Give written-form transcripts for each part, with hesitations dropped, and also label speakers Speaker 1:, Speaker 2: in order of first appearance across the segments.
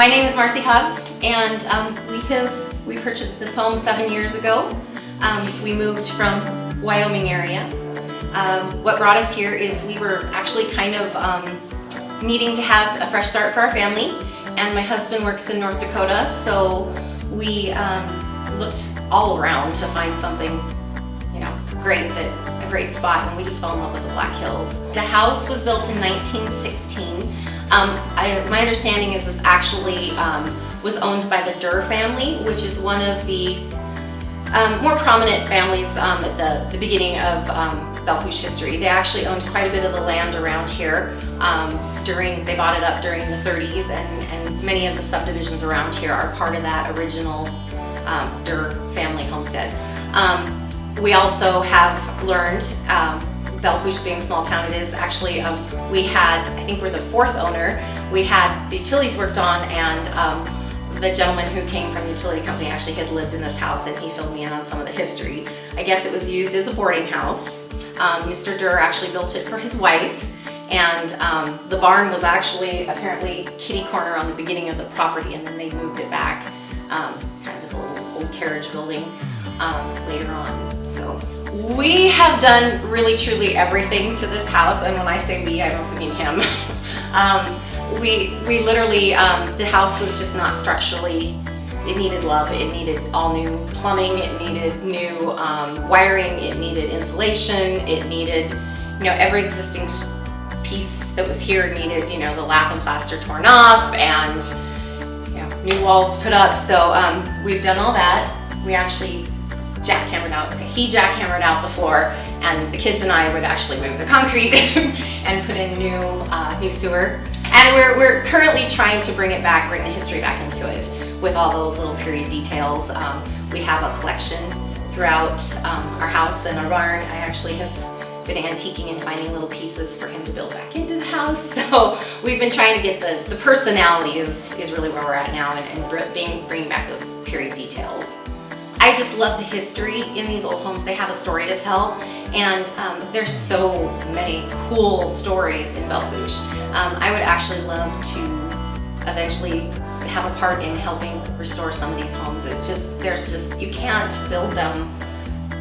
Speaker 1: My name is Marcy Hobbs, and we purchased this home 7 years ago. We moved from Wyoming area. What brought us here is we were actually kind of needing to have a fresh start for our family, and my husband works in North Dakota, so we looked all around to find something, great, a great spot, and we just fell in love with the Black Hills. The house was built in 1916. My understanding is it actually was owned by the Durr family, which is one of the more prominent families at the beginning of Belle Fourche history. They actually owned quite a bit of the land around here. They bought it up during the 30s, and many of the subdivisions around here are part of that original Durr family homestead. We also have learned, Belle Fourche being a small town, it is actually, we had, I think we're the fourth owner, we had the utilities worked on, and the gentleman who came from the utility company actually had lived in this house, and he filled me in on some of the history. I guess it was used as a boarding house. Mr. Durr actually built it for his wife, and the barn was actually apparently kitty corner on the beginning of the property, and then they moved it back, kind of as a little old carriage building later on. So we have done really truly everything to this house, and when I say we, I also mean him. We literally, the house was just not structurally, it needed love, it needed all new plumbing, it needed new wiring, it needed insulation, it needed, every existing piece that was here needed, the lath and plaster torn off, and new walls put up. So we've done all that. We actually he jackhammered out the floor, and the kids and I would actually move the concrete and put in new sewer. And we're currently trying to bring the history back into it with all those little period details. We have a collection throughout our house and our barn. I actually have been antiquing and finding little pieces for him to build back into the house. So we've been trying to get the personality is really where we're at now, and bringing back those period details. I just love the history in these old homes. They have a story to tell, and there's so many cool stories in Belle Fourche. I would actually love to eventually have a part in helping restore some of these homes. You can't build them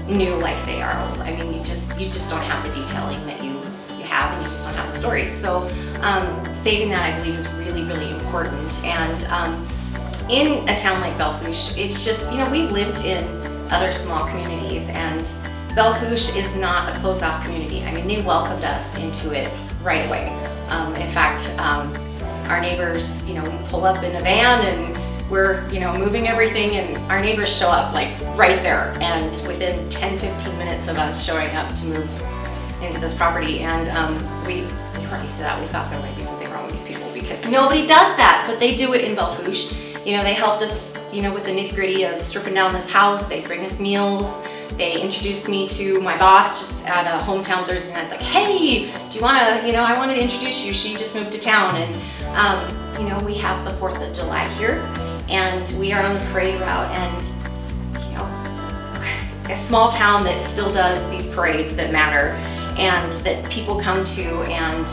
Speaker 1: new like they are old. I mean, you just don't have the detailing that you have, and you just don't have the stories. So saving that, I believe, is really, really important. And in a town like Belle Fourche, it's just, we've lived in other small communities, and Belle Fourche is not a closed-off community. I mean, they welcomed us into it right away. In fact, our neighbors, we pull up in a van and we're, moving everything, and our neighbors show up like right there, and within 10-15 minutes of us showing up to move into this property. And we weren't used to that. We thought there might be something wrong with these people because nobody does that, but they do it in Belle Fourche. They helped us, with the nitty-gritty of stripping down this house. They bring us meals. They introduced me to my boss just at a hometown Thursday night. It's like, hey, do you want to, I wanted to introduce you. She just moved to town, and we have the 4th of July here, and we are on the parade route, and a small town that still does these parades that matter and that people come to, and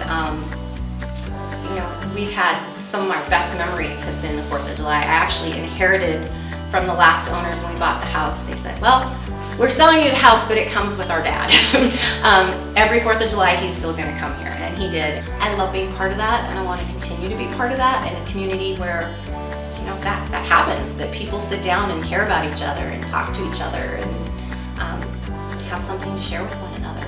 Speaker 1: we've had some of my best memories have been the 4th of July. I actually inherited from the last owners when we bought the house. They said, well, we're selling you the house, but it comes with our dad. Every 4th of July, he's still gonna come here, and he did. I love being part of that, and I wanna continue to be part of that in a community where, that happens, that people sit down and care about each other and talk to each other and have something to share with one another.